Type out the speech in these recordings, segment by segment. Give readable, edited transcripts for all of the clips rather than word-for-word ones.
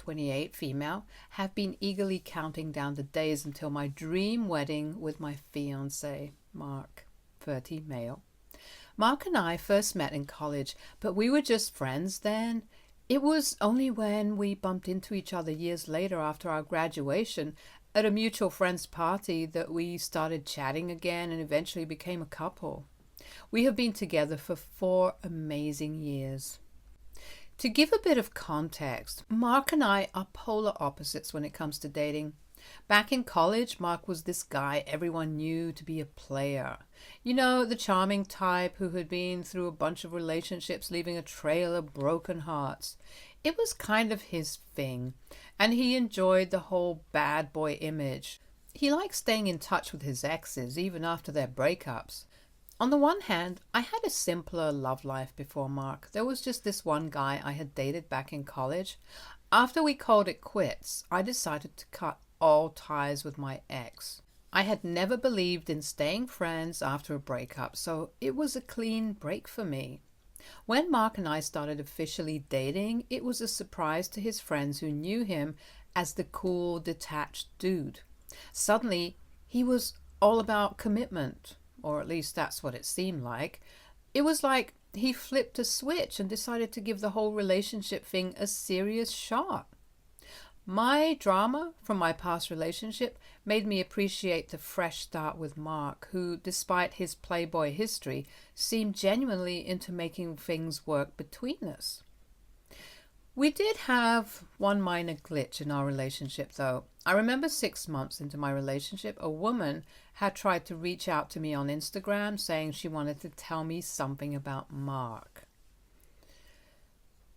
28, female, have been eagerly counting down the days until my dream wedding with my fiance, Mark, 30, male. Mark and I first met in college, but we were just friends then. It was only when we bumped into each other years later after our graduation at a mutual friend's party that we started chatting again and eventually became a couple. We have been together for 4 amazing years. To give a bit of context, Mark and I are polar opposites when it comes to dating. Back in college, Mark was this guy everyone knew to be a player. You know, the charming type who had been through a bunch of relationships leaving a trail of broken hearts. It was kind of his thing, and he enjoyed the whole bad boy image. He liked staying in touch with his exes, even after their breakups. On the one hand, I had a simpler love life before Mark. There was just this one guy I had dated back in college. After we called it quits, I decided to cut all ties with my ex. I had never believed in staying friends after a breakup, so it was a clean break for me. When Mark and I started officially dating, it was a surprise to his friends who knew him as the cool, detached dude. Suddenly, he was all about commitment. Or at least that's what it seemed like. It was like he flipped a switch and decided to give the whole relationship thing a serious shot. My drama from my past relationship made me appreciate the fresh start with Mark, who, despite his playboy history, seemed genuinely into making things work between us. We did have one minor glitch in our relationship, though. I remember 6 months into my relationship, a woman had tried to reach out to me on Instagram saying she wanted to tell me something about Mark.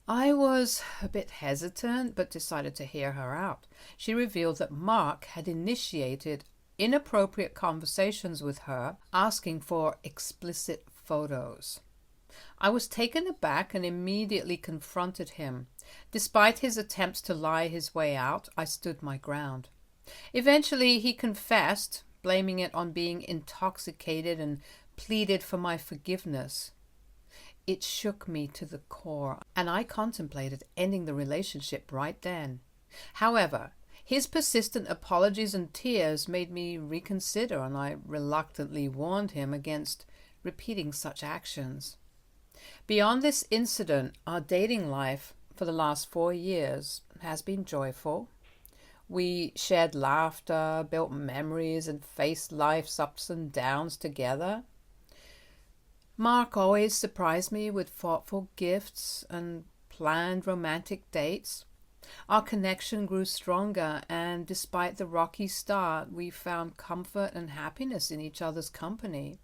I was a bit hesitant, but decided to hear her out. She revealed that Mark had initiated inappropriate conversations with her, asking for explicit photos. I was taken aback and immediately confronted him. Despite his attempts to lie his way out, I stood my ground. Eventually, he confessed, blaming it on being intoxicated, and pleaded for my forgiveness. It shook me to the core, and I contemplated ending the relationship right then. However, his persistent apologies and tears made me reconsider, and I reluctantly warned him against repeating such actions. Beyond this incident, our dating life for the last 4 years has been joyful. We shared laughter, built memories, and faced life's ups and downs together. Mark always surprised me with thoughtful gifts and planned romantic dates. Our connection grew stronger, and despite the rocky start, we found comfort and happiness in each other's company.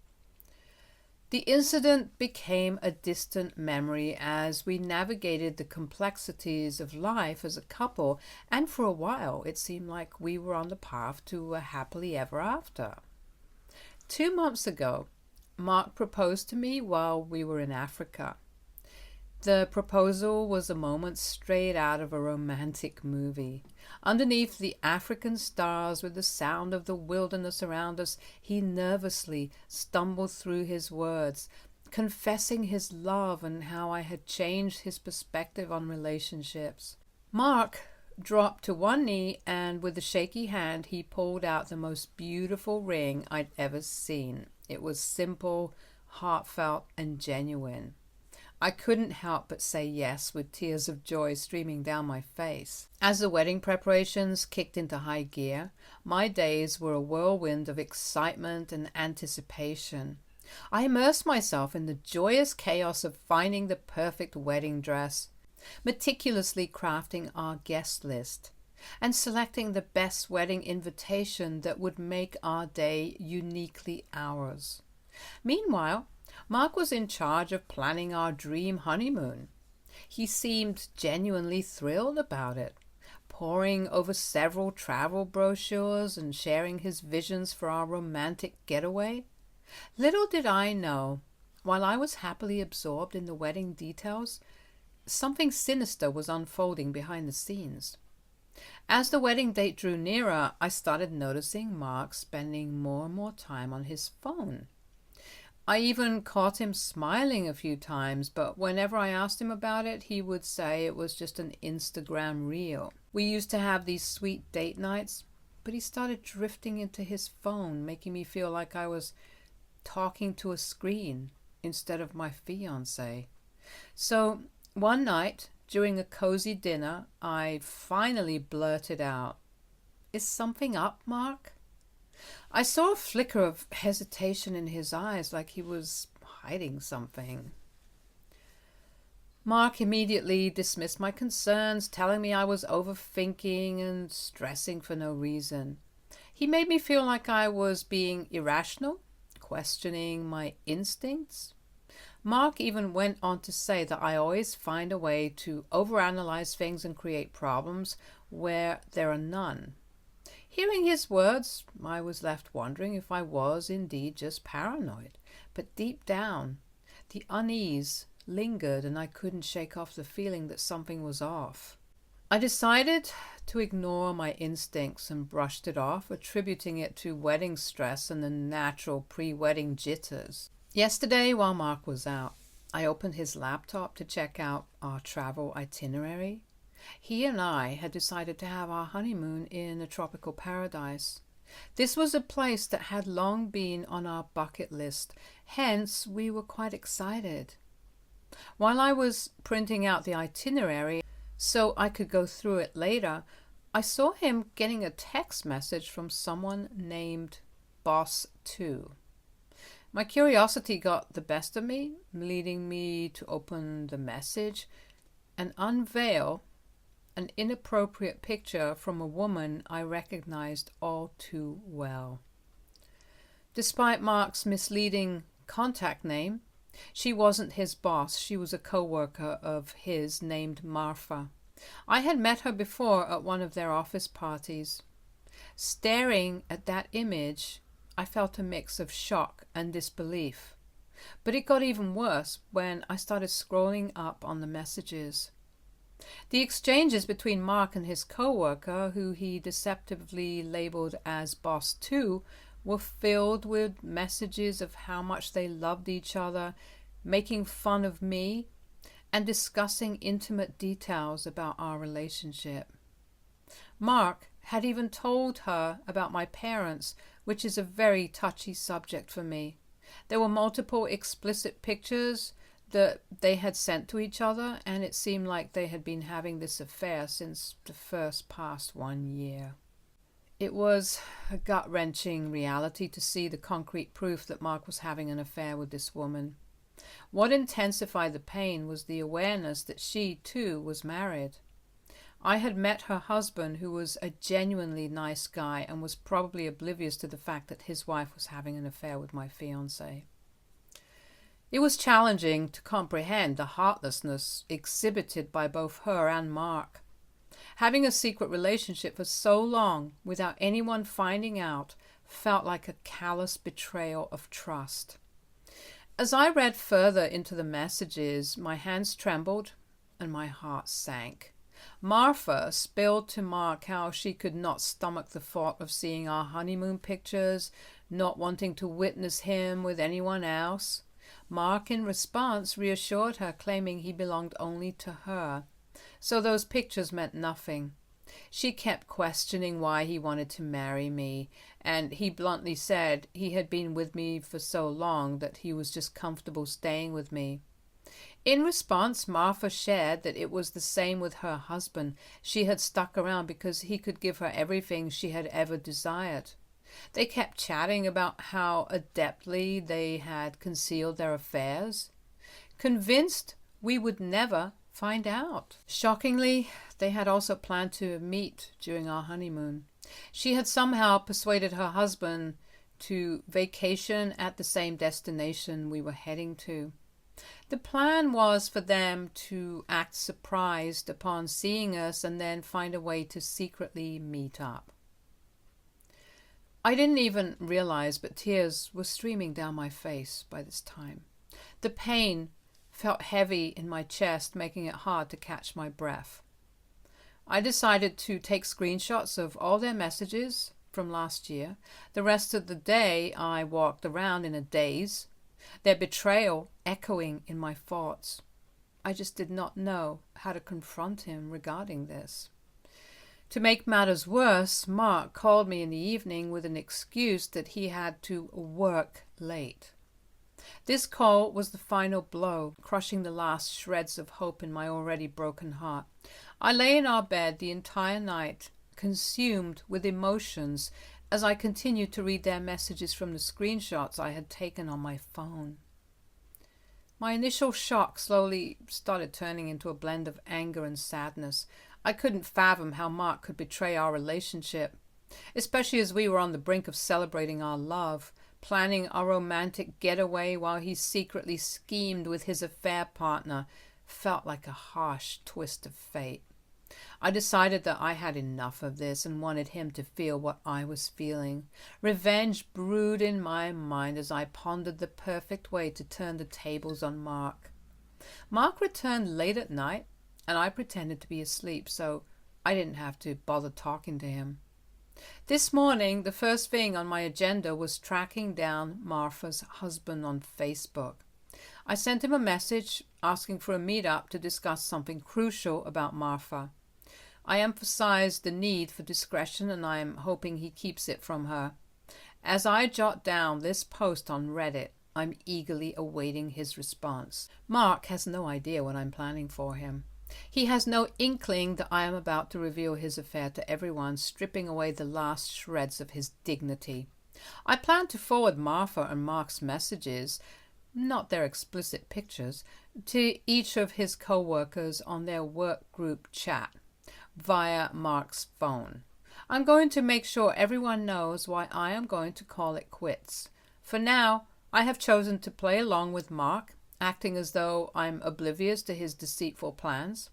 The incident became a distant memory as we navigated the complexities of life as a couple, and for a while it seemed like we were on the path to a happily ever after. 2 months ago, Mark proposed to me while we were in Africa. The proposal was a moment straight out of a romantic movie. Underneath the African stars, with the sound of the wilderness around us, he nervously stumbled through his words, confessing his love and how I had changed his perspective on relationships. Mark dropped to one knee, and with a shaky hand he pulled out the most beautiful ring I'd ever seen. It was simple, heartfelt, and genuine. I couldn't help but say yes, with tears of joy streaming down my face. As the wedding preparations kicked into high gear, my days were a whirlwind of excitement and anticipation. I immersed myself in the joyous chaos of finding the perfect wedding dress, meticulously crafting our guest list, and selecting the best wedding invitation that would make our day uniquely ours. Meanwhile, Mark was in charge of planning our dream honeymoon. He seemed genuinely thrilled about it, poring over several travel brochures and sharing his visions for our romantic getaway. Little did I know, while I was happily absorbed in the wedding details, something sinister was unfolding behind the scenes. As the wedding date drew nearer, I started noticing Mark spending more and more time on his phone. I even caught him smiling a few times, but whenever I asked him about it, he would say it was just an Instagram reel. We used to have these sweet date nights, but he started drifting into his phone, making me feel like I was talking to a screen instead of my fiance. So one night, during a cozy dinner, I finally blurted out, "Is something up, Mark?" I saw a flicker of hesitation in his eyes, like he was hiding something. Mark immediately dismissed my concerns, telling me I was overthinking and stressing for no reason. He made me feel like I was being irrational, questioning my instincts. Mark even went on to say that I always find a way to overanalyze things and create problems where there are none. Hearing his words, I was left wondering if I was indeed just paranoid. But deep down, the unease lingered and I couldn't shake off the feeling that something was off. I decided to ignore my instincts and brushed it off, attributing it to wedding stress and the natural pre-wedding jitters. Yesterday, while Mark was out, I opened his laptop to check out our travel itinerary. He and I had decided to have our honeymoon in a tropical paradise. This was a place that had long been on our bucket list, hence we were quite excited. While I was printing out the itinerary so I could go through it later, I saw him getting a text message from someone named Boss 2. My curiosity got the best of me, leading me to open the message and unveil an inappropriate picture from a woman I recognized all too well. Despite Mark's misleading contact name, she wasn't his boss. She was a co-worker of his named Martha. I had met her before at one of their office parties. Staring at that image, I felt a mix of shock and disbelief. But it got even worse when I started scrolling up on the messages. The exchanges between Mark and his co-worker, who he deceptively labeled as Boss 2, were filled with messages of how much they loved each other, making fun of me, and discussing intimate details about our relationship. Mark had even told her about my parents, which is a very touchy subject for me. There were multiple explicit pictures that they had sent to each other, and it seemed like they had been having this affair since the first past 1 year. It was a gut-wrenching reality to see the concrete proof that Mark was having an affair with this woman. What intensified the pain was the awareness that she, too, was married. I had met her husband, who was a genuinely nice guy and was probably oblivious to the fact that his wife was having an affair with my fiancé. It was challenging to comprehend the heartlessness exhibited by both her and Mark. Having a secret relationship for so long without anyone finding out felt like a callous betrayal of trust. As I read further into the messages, my hands trembled and my heart sank. Martha spilled to Mark how she could not stomach the thought of seeing our honeymoon pictures, not wanting to witness him with anyone else. Mark, in response, reassured her, claiming he belonged only to her. So those pictures meant nothing. She kept questioning why he wanted to marry me, and he bluntly said he had been with me for so long that he was just comfortable staying with me. In response, Martha shared that it was the same with her husband. She had stuck around because he could give her everything she had ever desired. They kept chatting about how adeptly they had concealed their affairs, convinced we would never find out. Shockingly, they had also planned to meet during our honeymoon. She had somehow persuaded her husband to vacation at the same destination we were heading to. The plan was for them to act surprised upon seeing us and then find a way to secretly meet up. I didn't even realize, but tears were streaming down my face by this time. The pain felt heavy in my chest, making it hard to catch my breath. I decided to take screenshots of all their messages from last year. The rest of the day I walked around in a daze, their betrayal echoing in my thoughts. I just did not know how to confront him regarding this. To make matters worse, Mark called me in the evening with an excuse that he had to work late. This call was the final blow, crushing the last shreds of hope in my already broken heart. I lay in our bed the entire night, consumed with emotions as I continued to read their messages from the screenshots I had taken on my phone. My initial shock slowly started turning into a blend of anger and sadness. I couldn't fathom how Mark could betray our relationship, especially as we were on the brink of celebrating our love, planning our romantic getaway while he secretly schemed with his affair partner. Felt like a harsh twist of fate. I decided that I had enough of this and wanted him to feel what I was feeling. Revenge brewed in my mind as I pondered the perfect way to turn the tables on Mark. Mark returned late at night, and I pretended to be asleep, so I didn't have to bother talking to him. This morning, the first thing on my agenda was tracking down Martha's husband on Facebook. I sent him a message asking for a meetup to discuss something crucial about Martha. I emphasized the need for discretion, and I am hoping he keeps it from her. As I jot down this post on Reddit, I'm eagerly awaiting his response. Mark has no idea what I'm planning for him. He has no inkling that I am about to reveal his affair to everyone, stripping away the last shreds of his dignity. I plan to forward Martha and Mark's messages, not their explicit pictures, to each of his co-workers on their work group chat via Mark's phone. I'm going to make sure everyone knows why I am going to call it quits. For now, I have chosen to play along with Mark, acting as though I'm oblivious to his deceitful plans.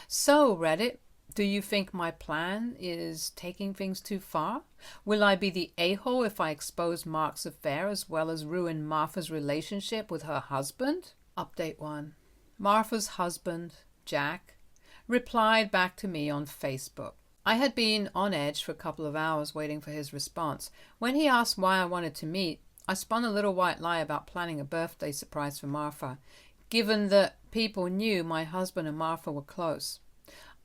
So, Reddit, do you think my plan is taking things too far? Will I be the a-hole if I expose Mark's affair as well as ruin Martha's relationship with her husband? Update 1. Martha's husband, Jack, replied back to me on Facebook. I had been on edge for a couple of hours waiting for his response. When he asked why I wanted to meet, I spun a little white lie about planning a birthday surprise for Martha, given that people knew my husband and Martha were close.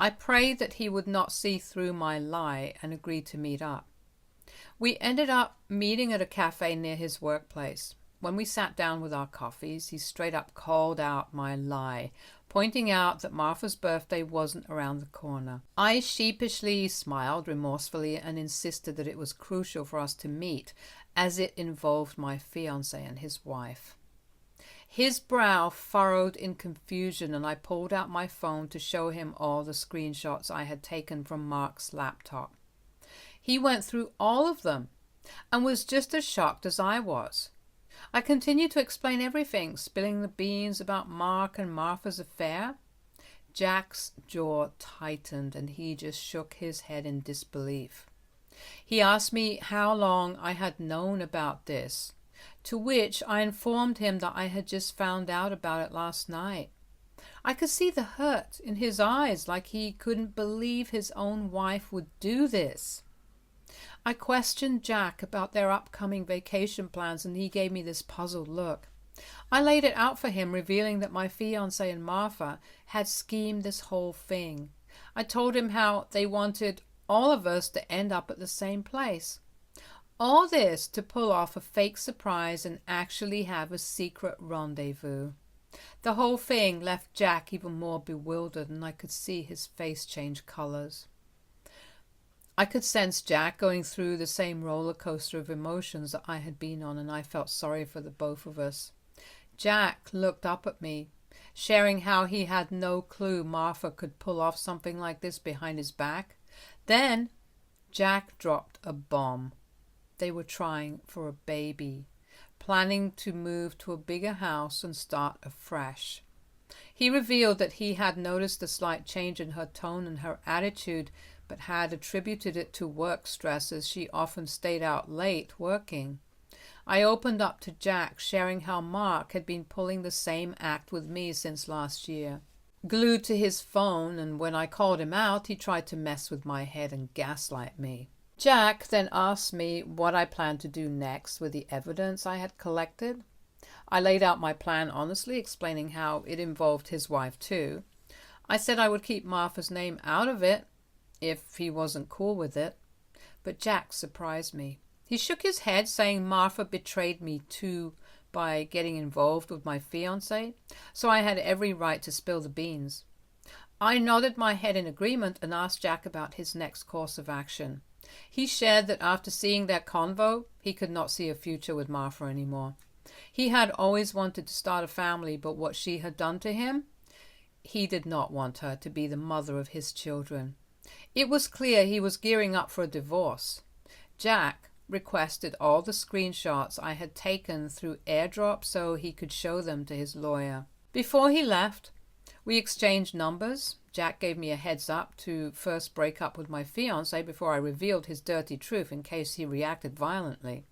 I prayed that he would not see through my lie and agreed to meet up. We ended up meeting at a cafe near his workplace. When we sat down with our coffees, he straight up called out my lie, pointing out that Martha's birthday wasn't around the corner. I sheepishly smiled remorsefully and insisted that it was crucial for us to meet, as it involved my fiance and his wife. His brow furrowed in confusion, and I pulled out my phone to show him all the screenshots I had taken from Mark's laptop. He went through all of them and was just as shocked as I was. I continued to explain everything, spilling the beans about Mark and Martha's affair. Jack's jaw tightened and he just shook his head in disbelief. He asked me how long I had known about this, to which I informed him that I had just found out about it last night. I could see the hurt in his eyes, like he couldn't believe his own wife would do this. I questioned Jack about their upcoming vacation plans, and he gave me this puzzled look. I laid it out for him, revealing that my fiancé and Martha had schemed this whole thing. I told him how they wanted all of us to end up at the same place. All this to pull off a fake surprise and actually have a secret rendezvous. The whole thing left Jack even more bewildered, and I could see his face change colors. I could sense Jack going through the same roller coaster of emotions that I had been on, and I felt sorry for the both of us. Jack looked up at me, sharing how he had no clue Martha could pull off something like this behind his back. Then Jack dropped a bomb. They were trying for a baby, planning to move to a bigger house and start afresh. He revealed that he had noticed a slight change in her tone and her attitude, but had attributed it to work stress, as she often stayed out late working. I opened up to Jack, sharing how Mark had been pulling the same act with me since last year. Glued to his phone, and when I called him out, he tried to mess with my head and gaslight me. Jack then asked me what I planned to do next with the evidence I had collected. I laid out my plan honestly, explaining how it involved his wife too. I said I would keep Martha's name out of it if he wasn't cool with it. But Jack surprised me. He shook his head, saying Martha betrayed me too by getting involved with my fiance, so I had every right to spill the beans. I nodded my head in agreement and asked Jack about his next course of action. He shared that after seeing their convo, he could not see a future with Martha anymore. He had always wanted to start a family, but what she had done to him, he did not want her to be the mother of his children. It was clear he was gearing up for a divorce. Jack requested all the screenshots I had taken through AirDrop so he could show them to his lawyer. Before he left, we exchanged numbers. Jack gave me a heads up to first break up with my fiance before I revealed his dirty truth in case he reacted violently.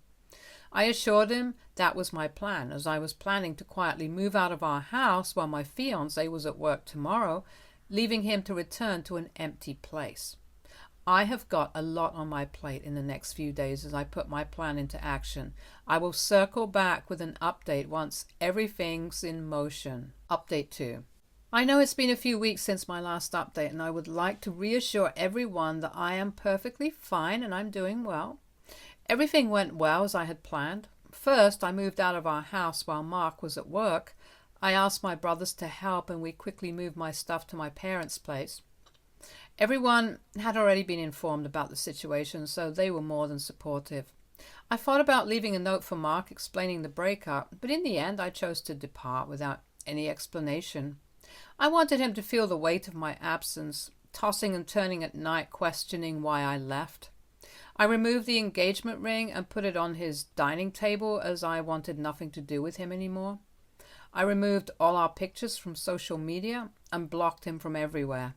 I assured him that was my plan, as I was planning to quietly move out of our house while my fiance was at work tomorrow, leaving him to return to an empty place. I have got a lot on my plate in the next few days as I put my plan into action. I will circle back with an update once everything's in motion. Update 2. I know it's been a few weeks since my last update, and I would like to reassure everyone that I am perfectly fine and I'm doing well. Everything went well as I had planned. First, I moved out of our house while Mark was at work. I asked my brothers to help, and we quickly moved my stuff to my parents' place. Everyone had already been informed about the situation, so they were more than supportive. I thought about leaving a note for Mark explaining the breakup, but in the end I chose to depart without any explanation. I wanted him to feel the weight of my absence, tossing and turning at night, questioning why I left. I removed the engagement ring and put it on his dining table, as I wanted nothing to do with him anymore. I removed all our pictures from social media and blocked him from everywhere.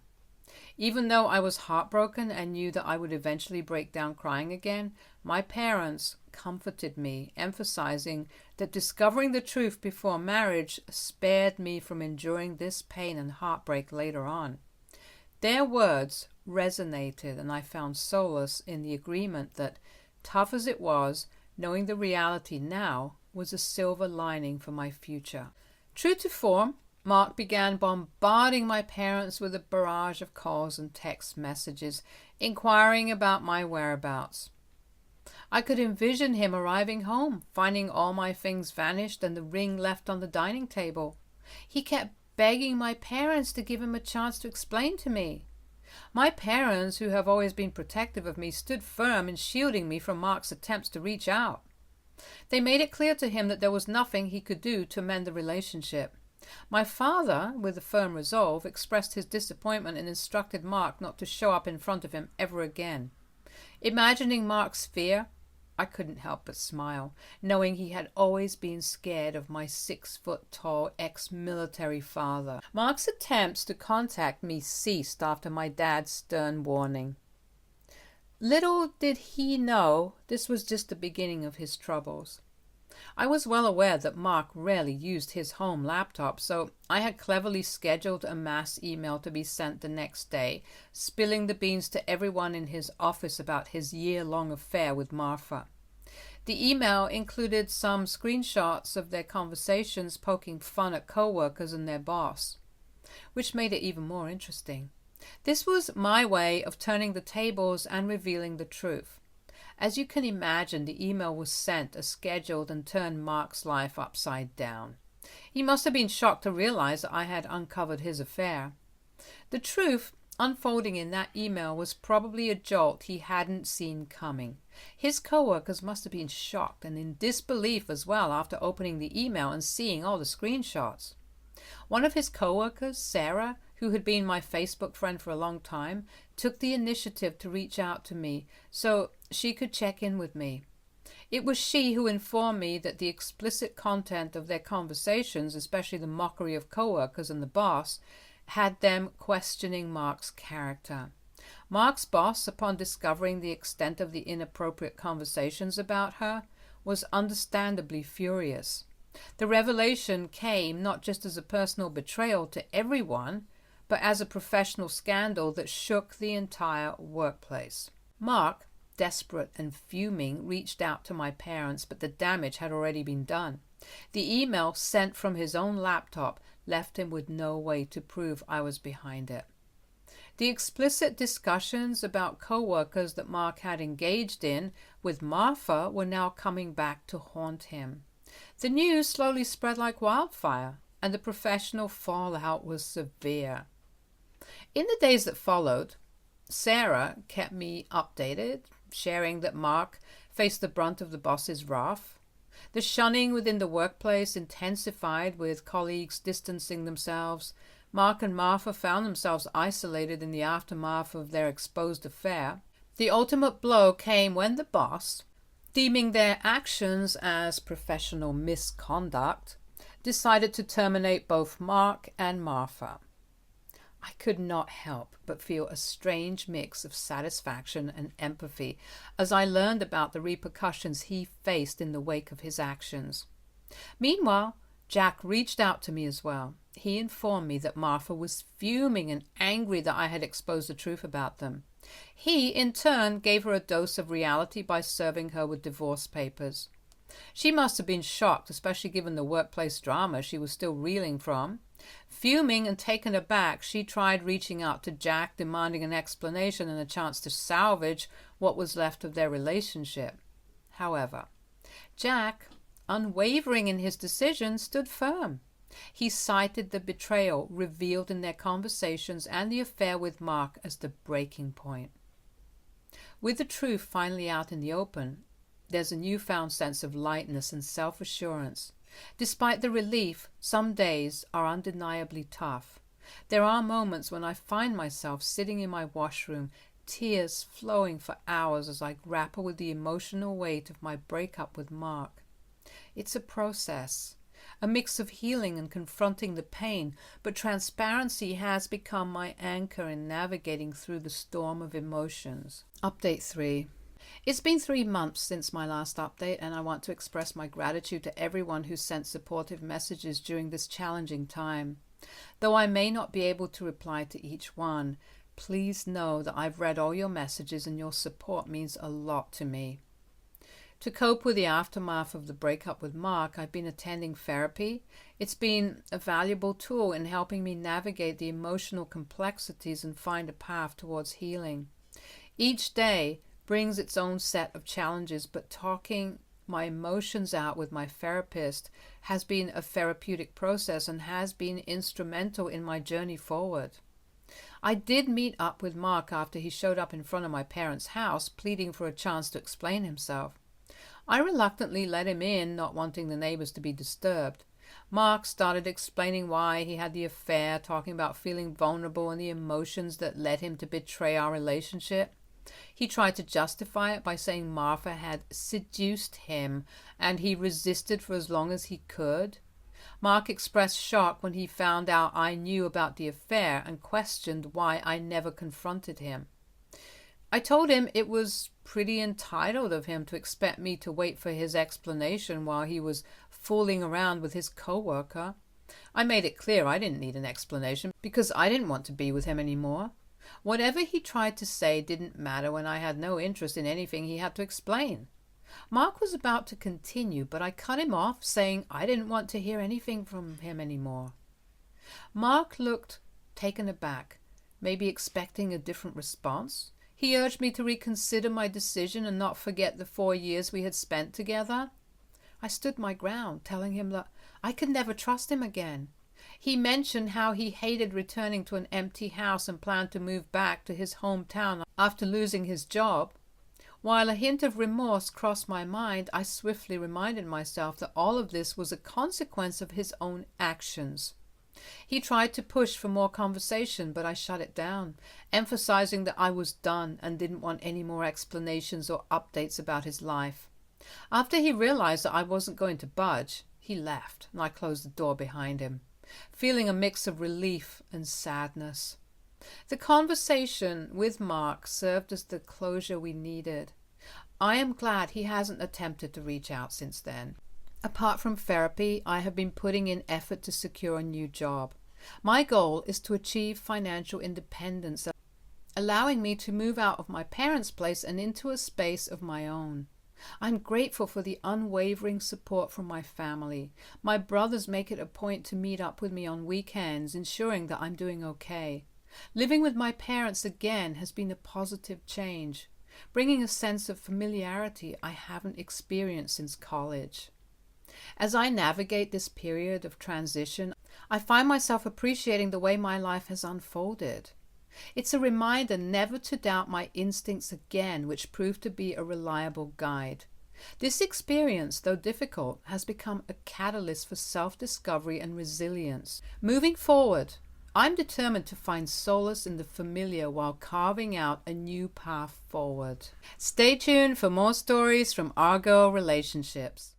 Even though I was heartbroken and knew that I would eventually break down crying again, my parents comforted me, emphasizing that discovering the truth before marriage spared me from enduring this pain and heartbreak later on. Their words resonated, and I found solace in the agreement that, tough as it was, knowing the reality now was a silver lining for my future. True to form, Mark began bombarding my parents with a barrage of calls and text messages, inquiring about my whereabouts. I could envision him arriving home, finding all my things vanished and the ring left on the dining table. He kept begging my parents to give him a chance to explain to me. My parents, who have always been protective of me, stood firm in shielding me from Mark's attempts to reach out. They made it clear to him that there was nothing he could do to mend the relationship. My father, with a firm resolve, expressed his disappointment and instructed Mark not to show up in front of him ever again. Imagining Mark's fear, I couldn't help but smile, knowing he had always been scared of my 6-foot-tall ex-military father. Mark's attempts to contact me ceased after my dad's stern warning. Little did he know this was just the beginning of his troubles. I was well aware that Mark rarely used his home laptop, so I had cleverly scheduled a mass email to be sent the next day, spilling the beans to everyone in his office about his year-long affair with Martha. The email included some screenshots of their conversations, poking fun at co-workers and their boss, which made it even more interesting. This was my way of turning the tables and revealing the truth. As you can imagine, the email was sent as scheduled and turned Mark's life upside down. He must have been shocked to realize that I had uncovered his affair. The truth unfolding in that email was probably a jolt he hadn't seen coming. His co-workers must have been shocked and in disbelief as well after opening the email and seeing all the screenshots. One of his co-workers, Sarah, who had been my Facebook friend for a long time, took the initiative to reach out to me so she could check in with me. It was she who informed me that the explicit content of their conversations, especially the mockery of co-workers and the boss, had them questioning Mark's character. Mark's boss, upon discovering the extent of the inappropriate conversations about her, was understandably furious. The revelation came not just as a personal betrayal to everyone, but as a professional scandal that shook the entire workplace. Mark, desperate and fuming, reached out to my parents, but the damage had already been done. The email sent from his own laptop left him with no way to prove I was behind it. The explicit discussions about co-workers that Mark had engaged in with Martha were now coming back to haunt him. The news slowly spread like wildfire, and the professional fallout was severe. In the days that followed, Sarah kept me updated, sharing that Mark faced the brunt of the boss's wrath. The shunning within the workplace intensified, with colleagues distancing themselves. Mark and Martha found themselves isolated in the aftermath of their exposed affair. The ultimate blow came when the boss, deeming their actions as professional misconduct, decided to terminate both Mark and Martha. I could not help but feel a strange mix of satisfaction and empathy as I learned about the repercussions he faced in the wake of his actions. Meanwhile, Jack reached out to me as well. He informed me that Martha was fuming and angry that I had exposed the truth about them. He, in turn, gave her a dose of reality by serving her with divorce papers. She must have been shocked, especially given the workplace drama she was still reeling from. Fuming and taken aback, she tried reaching out to Jack, demanding an explanation and a chance to salvage what was left of their relationship. However, Jack, unwavering in his decision, stood firm. He cited the betrayal revealed in their conversations and the affair with Mark as the breaking point. With the truth finally out in the open, there's a newfound sense of lightness and self-assurance. Despite the relief, some days are undeniably tough. There are moments when I find myself sitting in my washroom, tears flowing for hours as I grapple with the emotional weight of my breakup with Mark. It's a process, a mix of healing and confronting the pain, but transparency has become my anchor in navigating through the storm of emotions. Update 3. It's been 3 months since my last update, and I want to express my gratitude to everyone who sent supportive messages during this challenging time. Though I may not be able to reply to each one, please know that I've read all your messages and your support means a lot to me. To cope with the aftermath of the breakup with Mark, I've been attending therapy. It's been a valuable tool in helping me navigate the emotional complexities and find a path towards healing. Each day brings its own set of challenges, but talking my emotions out with my therapist has been a therapeutic process and has been instrumental in my journey forward. I did meet up with Mark after he showed up in front of my parents' house, pleading for a chance to explain himself. I reluctantly let him in, not wanting the neighbors to be disturbed. Mark started explaining why he had the affair, talking about feeling vulnerable and the emotions that led him to betray our relationship. He tried to justify it by saying Martha had seduced him and he resisted for as long as he could. Mark expressed shock when he found out I knew about the affair and questioned why I never confronted him. I told him it was pretty entitled of him to expect me to wait for his explanation while he was fooling around with his co-worker. I made it clear I didn't need an explanation because I didn't want to be with him anymore. Whatever he tried to say didn't matter when I had no interest in anything he had to explain. Mark was about to continue, but I cut him off, saying I didn't want to hear anything from him anymore. Mark looked taken aback, maybe expecting a different response. He urged me to reconsider my decision and not forget the 4 years we had spent together. I stood my ground, telling him that I could never trust him again. He mentioned how he hated returning to an empty house and planned to move back to his hometown after losing his job. While a hint of remorse crossed my mind, I swiftly reminded myself that all of this was a consequence of his own actions. He tried to push for more conversation, but I shut it down, emphasizing that I was done and didn't want any more explanations or updates about his life. After he realized that I wasn't going to budge, he left, and I closed the door behind him, feeling a mix of relief and sadness. The conversation with Mark served as the closure we needed. I am glad he hasn't attempted to reach out since then. Apart from therapy, I have been putting in effort to secure a new job. My goal is to achieve financial independence, allowing me to move out of my parents' place and into a space of my own. I'm grateful for the unwavering support from my family. My brothers make it a point to meet up with me on weekends, ensuring that I'm doing okay. Living with my parents again has been a positive change, bringing a sense of familiarity I haven't experienced since college. As I navigate this period of transition, I find myself appreciating the way my life has unfolded. It's a reminder never to doubt my instincts again, which proved to be a reliable guide. This experience, though difficult, has become a catalyst for self-discovery and resilience. Moving forward, I'm determined to find solace in the familiar while carving out a new path forward. Stay tuned for more stories from our girl relationships.